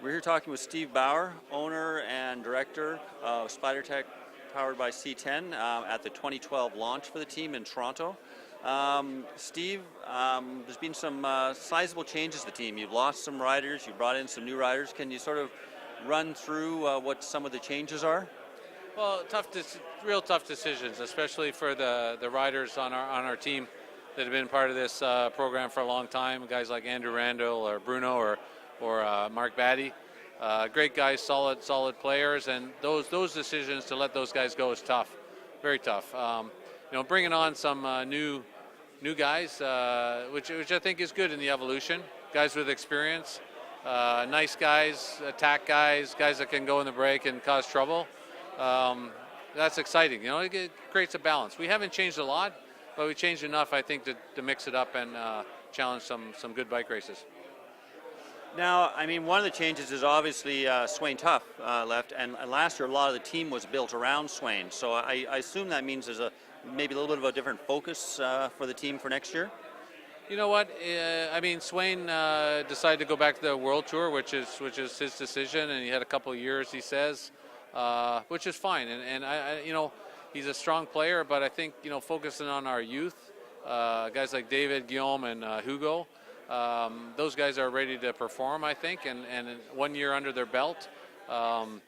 We're here talking with Steve Bauer, owner and director of SpiderTech powered by C10 at the 2012 launch for the team in Toronto. Steve, there's been some sizable changes to the team. You've lost some riders, you brought in some new riders. Can you sort of run through what some of the changes are? Well, real tough decisions, especially for the riders on our team that have been part of this program for a long time. Guys like Andrew Randall or Bruno or Mark Batty. Great guys, solid players, and those decisions to let those guys go is tough, very tough. Bringing on some new guys, which I think is good in the evolution. Guys with experience, nice guys, attack guys that can go in the break and cause trouble. That's exciting. It creates a balance. We haven't changed a lot, but we changed enough, I think, to mix it up and challenge some good bike races. Now, I mean, one of the changes is obviously Swain Tuff left, and last year a lot of the team was built around Swain. So I assume that means there's maybe a little bit of a different focus for the team for next year. You know what? Swain decided to go back to the World Tour, which is his decision, and he had a couple of years, he says, which is fine. And I he's a strong player, but I think focusing on our youth, guys like David, Guillaume, and Hugo. Those guys are ready to perform, I think, and 1 year under their belt. I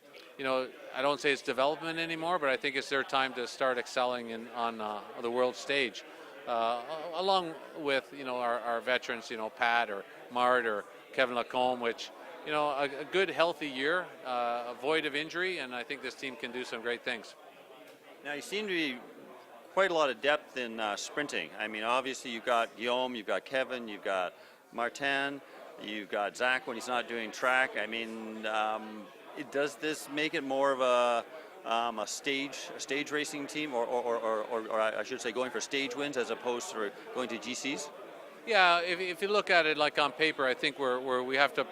don't say it's development anymore, but I think it's their time to start excelling on the world stage, along with our veterans, Pat or Mart or Kevin Lacombe, which a good healthy year, void of injury, and I think this team can do some great things. Now you seem to be quite a lot of depth in sprinting. I mean, obviously you've got Guillaume, you've got Kevin, you've got Martin, you've got Zach when he's not doing track. I mean, does this make it more of a stage racing team, or I should say going for stage wins as opposed to going to GCs? Yeah, if you look at it like on paper, I think we have to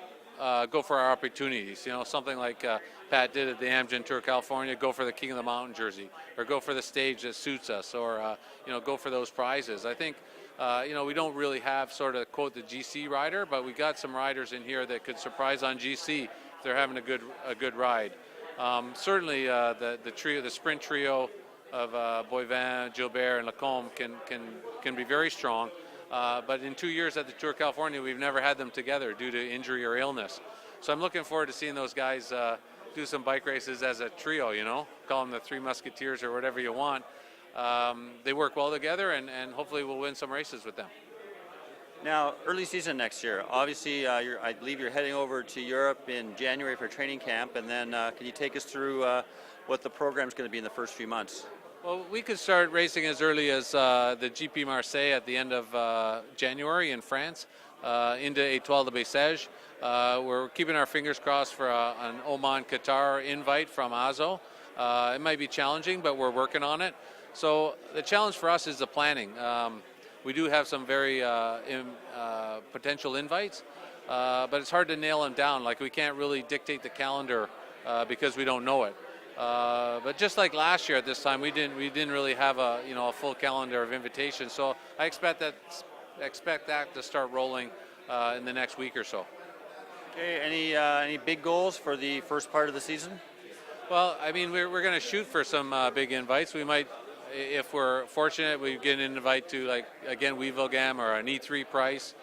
go for our opportunities. Something like Pat did at the Amgen Tour California, go for the King of the Mountain jersey, or go for the stage that suits us, or go for those prizes. I think we don't really have sort of quote the GC rider, but we got some riders in here that could surprise on GC if they're having a good ride. Certainly the sprint trio of Boivin, Gilbert, and Lacombe can be very strong. But in 2 years at the Tour California, we've never had them together due to injury or illness. So I'm looking forward to seeing those guys do some bike races as a trio, call them the Three Musketeers or whatever you want. They work well together, and hopefully we'll win some races with them. Now, early season next year, obviously I believe you're heading over to Europe in January for training camp, and then can you take us through what the program's going to be in the first few months? Well, we could start racing as early as the GP Marseille at the end of January in France, into Étoile de Bessèges. We're keeping our fingers crossed for an Oman, Qatar invite from Azo. It might be challenging, but we're working on it. So the challenge for us is the planning. We do have some very potential invites, but it's hard to nail them down. Like, we can't really dictate the calendar because we don't know it. But just like last year at this time, we didn't really have a full calendar of invitations. So I expect that to start rolling in the next week or so. Okay. Any big goals for the first part of the season? Well, I mean, we're going to shoot for some big invites. We might, if we're fortunate, we get an invite to, like, again, Wevelgem or an E3 price.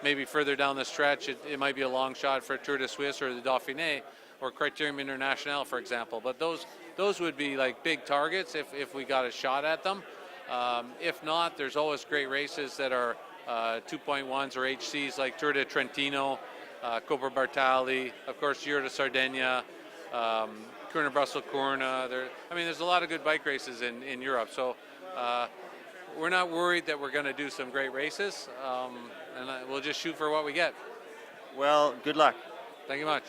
Maybe further down the stretch, it might be a long shot for Tour de Suisse or the Dauphiné, or Criterium International, for example. But those would be like big targets if we got a shot at them. If not, there's always great races that are 2.1s or HCs, like Tour de Trentino, Coppa Bartali, of course Giro de Sardegna, Kuurne Brussels Kuurne. There's a lot of good bike races in Europe. So we're not worried that we're going to do some great races, and we'll just shoot for what we get. Well, good luck. Thank you much.